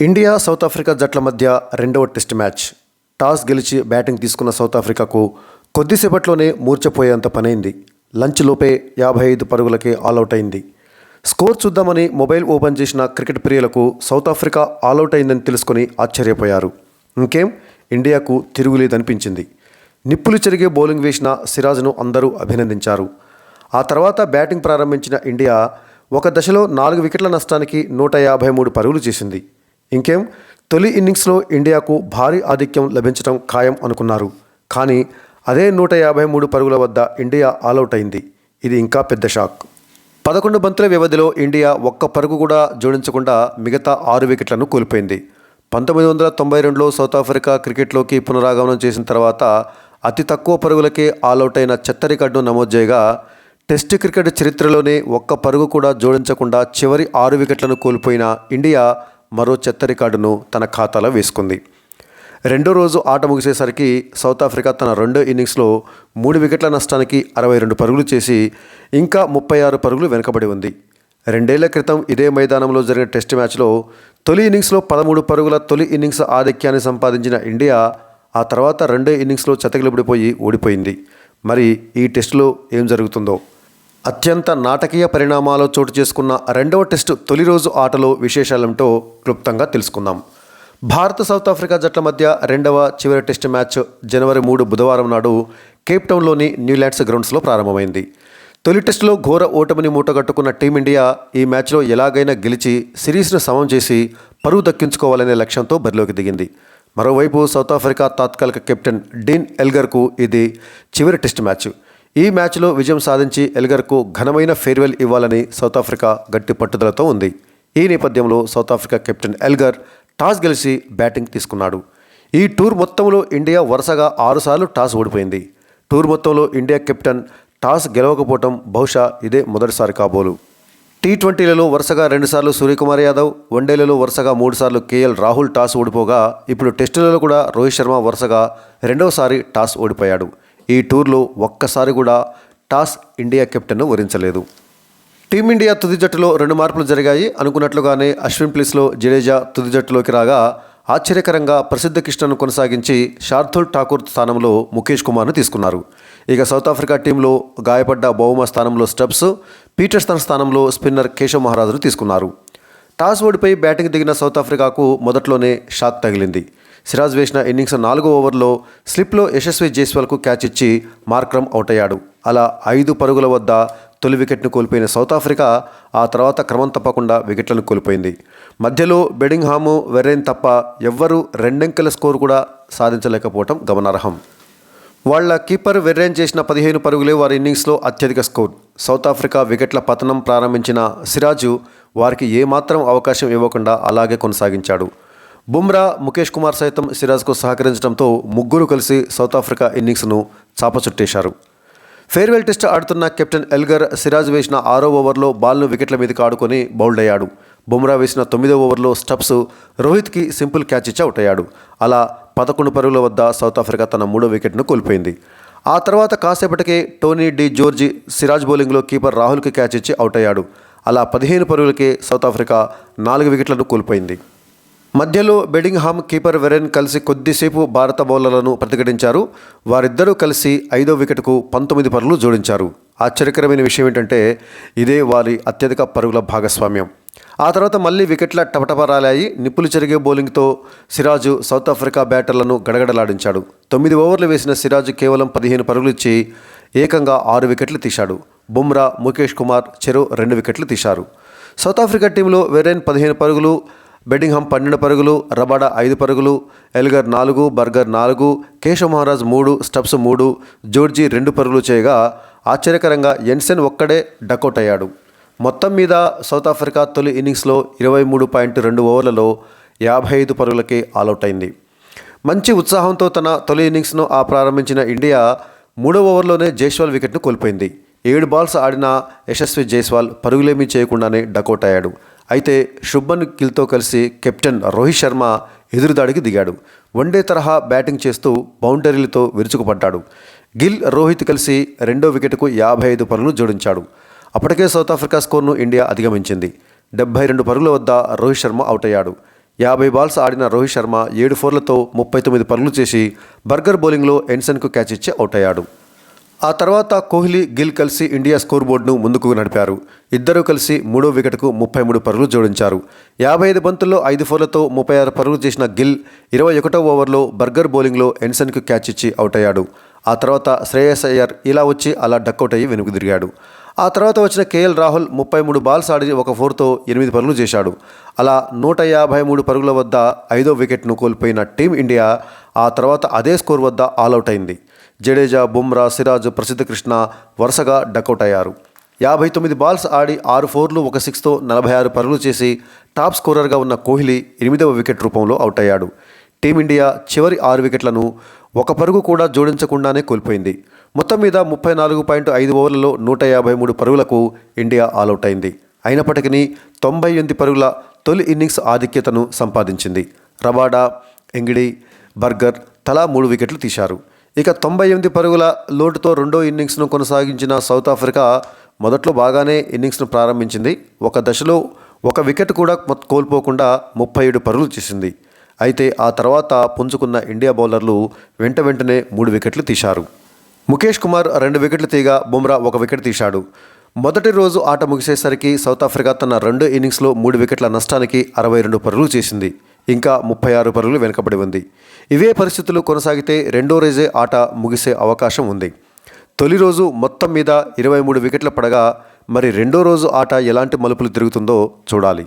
India south Africa జట్ల మధ్య రెండవ టెస్ట్ మ్యాచ్. టాస్ గెలిచి బ్యాటింగ్ తీసుకున్న సౌత్ ఆఫ్రికాకు కొద్దిసేపట్లోనే మూర్ఛపోయేంత పనైంది. లంచ్ లోపే 55 పరుగులకే ఆల్అవుట్ అయింది. స్కోర్ చూద్దామని మొబైల్ ఓపెన్ చేసిన క్రికెట్ ప్రియులకు సౌత్ ఆఫ్రికా ఆల్అవుట్ అయిందని తెలుసుకొని ఆశ్చర్యపోయారు. ఇంకేం, ఇండియాకు తిరుగులేదనిపించింది. నిప్పులు చెరిగే బౌలింగ్ వేసిన సిరాజ్ను అందరూ అభినందించారు. ఆ తర్వాత బ్యాటింగ్ ప్రారంభించిన ఇండియా ఒక దశలో 4 వికెట్ల నష్టానికి 153 పరుగులు చేసింది. ఇంకేం, తొలి ఇన్నింగ్స్లో ఇండియాకు భారీ ఆధిక్యం లభించడం ఖాయం అనుకున్నారు. కానీ అదే 153 పరుగుల వద్ద ఇండియా ఆల్అవుట్ అయింది. ఇది ఇంకా పెద్ద షాక్. 11 బంతుల వ్యవధిలో ఇండియా ఒక్క పరుగు కూడా జోడించకుండా మిగతా 6 వికెట్లను కోల్పోయింది. 1992లో సౌత్ ఆఫ్రికా క్రికెట్లోకి పునరాగమనం చేసిన తర్వాత అతి తక్కువ పరుగులకే ఆల్అవుట్ అయిన చెత్త రికార్డును నమోదు చేయగా, టెస్ట్ క్రికెట్ చరిత్రలోనే ఒక్క పరుగు కూడా జోడించకుండా చివరి 6 వికెట్లను కోల్పోయిన ఇండియా మరో చెత్త రికార్డును తన ఖాతాలో వేసుకుంది. రెండో రోజు ఆట ముగిసేసరికి సౌత్ ఆఫ్రికా తన రెండో ఇన్నింగ్స్లో 3 వికెట్ల నష్టానికి 62 పరుగులు చేసి ఇంకా 36 పరుగులు వెనుకబడి ఉంది. 2 ఏళ్ల క్రితం ఇదే మైదానంలో జరిగిన టెస్ట్ మ్యాచ్లో తొలి ఇన్నింగ్స్లో 13 పరుగుల తొలి ఇన్నింగ్స్ ఆధిక్యాన్ని సంపాదించిన ఇండియా ఆ తర్వాత రెండో ఇన్నింగ్స్లో చెతగిలిపడిపోయి ఓడిపోయింది. మరి ఈ టెస్టులో ఏం జరుగుతుందో? అత్యంత నాటకీయ పరిణామాలు చోటు చేసుకున్న రెండవ టెస్టు తొలి రోజు ఆటలో విశేషాలేంటో క్లుప్తంగా తెలుసుకుందాం. భారత సౌత్ ఆఫ్రికా జట్ల మధ్య రెండవ చివరి టెస్ట్ మ్యాచ్ జనవరి 3 బుధవారం నాడు కేప్టౌన్లోని న్యూల్యాండ్స్ గ్రౌండ్స్లో ప్రారంభమైంది. తొలి టెస్టులో ఘోర ఓటమిని మూటగట్టుకున్న టీమిండియా ఈ మ్యాచ్లో ఎలాగైనా గెలిచి సిరీస్ను సమం చేసి పరువు దక్కించుకోవాలనే లక్ష్యంతో బరిలోకి దిగింది. మరోవైపు సౌత్ ఆఫ్రికా తాత్కాలిక కెప్టెన్ డీన్ ఎల్గర్కు ఇది చివరి టెస్ట్ మ్యాచ్. ఈ మ్యాచ్లో విజయం సాధించి ఎల్గర్కు ఘనమైన ఫేర్వెల్ ఇవ్వాలని సౌత్ ఆఫ్రికా గట్టి పట్టుదలతో ఉంది. ఈ నేపథ్యంలో south Africa captain Elgar toss గెలిచి బ్యాటింగ్ తీసుకున్నాడు. ఈ టూర్ మొత్తంలో ఇండియా వరుసగా 6 సార్లు టాస్ ఓడిపోయింది. టూర్ మొత్తంలో ఇండియా కెప్టెన్ టాస్ గెలవకపోవడం బహుశా ఇదే మొదటిసారి కాబోలు. టీ20లలో వరుసగా 2 సార్లు సూర్యకుమార్ యాదవ్, వన్డేలలో వరుసగా 3 సార్లు కేఎల్ రాహుల్ టాస్ ఓడిపోగా, ఇప్పుడు టెస్టులలో కూడా రోహిత్ శర్మ వరుసగా రెండవసారి టాస్ ఓడిపోయాడు. ఈ టూర్లో ఒక్కసారి కూడా టాస్ ఇండియా కెప్టెన్ను వరించలేదు. టీమిండియా తుది జట్టులో 2 మార్పులు జరిగాయి. అనుకున్నట్లుగానే అశ్విన్ ప్లేస్లో జడేజా తుది జట్టులోకి రాగా, ఆశ్చర్యకరంగా ప్రసిద్ధ కృష్ణను కొనసాగించి శార్దుల్ ఠాకూర్ స్థానంలో ముఖేష్ కుమార్ను తీసుకున్నారు. ఇక సౌత్ ఆఫ్రికా టీంలో గాయపడ్డ బౌమా స్థానంలో స్టబ్స్, పీటర్సన్ స్థానంలో స్పిన్నర్ కేశవ్ మహారాజ్ను తీసుకున్నారు. టాస్ ఓడిపోయి బ్యాటింగ్ దిగిన సౌత్ ఆఫ్రికాకు మొదట్లోనే షాక్ తగిలింది. సిరాజ్ వేసిన ఇన్నింగ్స్ 4వ ఓవర్లో స్లిప్లో యశస్వి జైస్వాల్కు క్యాచ్ ఇచ్చి మార్క్రమ్ అవుట్ అయ్యాడు. అలా 5 పరుగుల వద్ద తొలి వికెట్ను కోల్పోయిన సౌత్ ఆఫ్రికా ఆ తర్వాత క్రమం తప్పకుండా వికెట్లను కోల్పోయింది. మధ్యలో బెడింగ్హామ్, వెర్రెన్ తప్ప ఎవ్వరూ 2 అంకెల స్కోరు కూడా సాధించలేకపోవడం గమనార్హం. వాళ్ల కీపర్ వెర్రెన్ చేసిన 15 పరుగులే వారి ఇన్నింగ్స్లో అత్యధిక స్కోర్. సౌత్ ఆఫ్రికా వికెట్ల పతనం ప్రారంభించిన సిరాజు వారికి ఏమాత్రం అవకాశం ఇవ్వకుండా అలాగే కొనసాగించాడు. బుమ్రా, ముఖేష్ కుమార్ సైతం సిరాజ్కు సహకరించడంతో ముగ్గురు కలిసి సౌత్ ఆఫ్రికా ఇన్నింగ్స్ను చాపచుట్టేశారు. ఫేర్వెల్ టెస్ట్ ఆడుతున్న కెప్టెన్ ఎల్గర్ సిరాజ్ వేసిన 6వ ఓవర్లో బాల్ను వికెట్ల మీదకి ఆడుకొని బౌల్డ్ అయ్యాడు. బుమ్రా వేసిన 9వ ఓవర్లో స్టబ్స్ రోహిత్కి సింపుల్ క్యాచ్ ఇచ్చి అవుట్ అయ్యాడు. అలా 11 పరుగుల వద్ద సౌత్ ఆఫ్రికా తన 3వ వికెట్ను కోల్పోయింది. ఆ తర్వాత కాసేపటికే టోనీ డి జోర్జి సిరాజ్ బౌలింగ్లో కీపర్ రాహుల్కి క్యాచ్ ఇచ్చి అవుట్ అయ్యాడు. అలా 15 పరుగులకే సౌత్ ఆఫ్రికా 4 వికెట్లను కోల్పోయింది. మధ్యలో బెడింగ్హామ్, కీపర్ వెరెన్ కలిసి కొద్దిసేపు భారత బౌలర్లను ప్రతిఘటించారు. వారిద్దరూ కలిసి 5వ వికెట్కు 19 పరుగులు జోడించారు. ఆశ్చర్యకరమైన విషయం ఏంటంటే ఇదే వారి అత్యధిక పరుగుల భాగస్వామ్యం. ఆ తర్వాత మళ్ళీ వికెట్ల టపటపరాలాయి. నిప్పులు చెరిగే బౌలింగ్తో సిరాజు సౌత్ ఆఫ్రికా బ్యాటర్లను గడగడలాడించాడు. 9 ఓవర్లు వేసిన సిరాజు కేవలం 15 పరుగులు ఇచ్చి ఏకంగా 6 వికెట్లు తీశాడు. బుమ్రా, ముఖేష్ కుమార్ చెరో 2 వికెట్లు తీశారు. సౌత్ ఆఫ్రికా టీంలో వెరెన్ 15 పరుగులు, బెడింగ్హామ్ 12 పరుగులు, రబాడా 5 పరుగులు, Elgar 4, Burger 4, Keshav Maharaj 3, Stubbs 3, Zorzi 2 పరుగులు చేయగా, ఆశ్చర్యకరంగా ఎన్సెన్ ఒక్కడే డకౌట్ అయ్యాడు. మొత్తం మీద సౌత్ ఆఫ్రికా తొలి ఇన్నింగ్స్లో 23.2 ఓవర్లలో 55 పరుగులకే ఆల్అవుట్ అయింది. మంచి ఉత్సాహంతో తన తొలి ఇన్నింగ్స్ను ప్రారంభించిన ఇండియా 3వ ఓవర్లోనే జైస్వాల్ వికెట్ను కోల్పోయింది. 7 బాల్స్ ఆడిన యశస్వి జైస్వాల్ పరుగులేమీ చేయకుండానే డకౌట్ అయ్యాడు. అయితే శుభ్మన్ గిల్తో కలిసి కెప్టెన్ రోహిత్ శర్మ ఎదురుదాడికి దిగాడు. వన్డే తరహా బ్యాటింగ్ చేస్తూ బౌండరీలతో విరుచుకుపడ్డాడు. గిల్, రోహిత్ కలిసి 2వ వికెట్కు 55 పరుగులు జోడించాడు. అప్పటికే సౌత్ ఆఫ్రికా స్కోర్ను ఇండియా అధిగమించింది. 72 పరుగుల వద్ద రోహిత్ శర్మ అవుట్ అయ్యాడు. 50 బాల్స్ ఆడిన రోహిత్ శర్మ 7 ఫోర్లతో 39 పరుగులు చేసి బర్గర్ బౌలింగ్లో ఎన్సన్కు క్యాచ్ ఇచ్చి అవుట్ అయ్యాడు. ఆ తర్వాత కోహ్లీ, గిల్ కలిసి ఇండియా స్కోర్ బోర్డును ముందుకు నడిపారు. ఇద్దరూ కలిసి 3వ వికెట్కు 33 పరుగులు జోడించారు. 55 బంతుల్లో 5 ఫోర్లతో 36 పరుగులు చేసిన గిల్ 21వ ఓవర్లో బర్గర్ బౌలింగ్లో ఎన్సన్కు క్యాచ్ ఇచ్చి అవుట్ అయ్యాడు. ఆ తర్వాత శ్రేయస్ అయ్యర్ ఇలా వచ్చి అలా డక్అవుట్ అయ్యి వెనుక తిరిగాడు. ఆ తర్వాత వచ్చిన కేఎల్ రాహుల్ 33 బాల్స్ ఆడి 1 ఫోర్తో 8 పరుగులు చేశాడు. అలా 153 పరుగుల వద్ద 5వ వికెట్ను కోల్పోయిన టీమిండియా ఆ తర్వాత అదే స్కోర్ వద్ద ఆల్అవుట్ అయింది. జడేజా, బుమ్రా, సిరాజ్, ప్రసిద్ధ కృష్ణ వరుసగా డకౌట్ అయ్యారు. 59 బాల్స్ ఆడి 6 ఫోర్లు 1 సిక్స్తో 46 పరుగులు చేసి టాప్ స్కోరర్గా ఉన్న కోహ్లీ 8వ వికెట్ రూపంలో అవుట్ అయ్యాడు. టీమిండియా చివరి 6 వికెట్లను 1 పరుగు కూడా జోడించకుండానే కోల్పోయింది. మొత్తం మీద 34.5 ఓవర్లలో 153 పరుగులకు ఇండియా ఆల్అవుట్ అయింది. అయినప్పటికీ 98 పరుగుల తొలి ఇన్నింగ్స్ ఆధిక్యతను సంపాదించింది. రబాడా, ఎంగిడి, బర్గర్ తలా 3 వికెట్లు తీశారు. ఇక 98 పరుగుల లోటుతో రెండో ఇన్నింగ్స్ను కొనసాగించిన సౌత్ ఆఫ్రికా మొదట్లో బాగానే ఇన్నింగ్స్ను ప్రారంభించింది. ఒక దశలో 1 వికెట్ కూడా కోల్పోకుండా 37 పరుగులు చేసింది. అయితే ఆ తర్వాత పుంజుకున్న ఇండియా బౌలర్లు వెంటనే 3 వికెట్లు తీశారు. ముఖేష్ కుమార్ 2 వికెట్లు తీగా బుమ్రా 1 వికెట్ తీశాడు. మొదటి రోజు ఆట ముగిసేసరికి సౌత్ ఆఫ్రికా తన 2 ఇన్నింగ్స్లో 3 వికెట్ల నష్టానికి 62 పరుగులు చేసింది. ఇంకా 36 పరుగులు వెనుకబడి ఉంది. ఇవే పరిస్థితులు కొనసాగితే రెండో రోజే ఆట ముగిసే అవకాశం ఉంది. తొలి రోజు మొత్తం మీద 23 వికెట్ల పడగా మరి రెండో రోజు ఆట ఎలాంటి మలుపులు తిరుగుతుందో చూడాలి.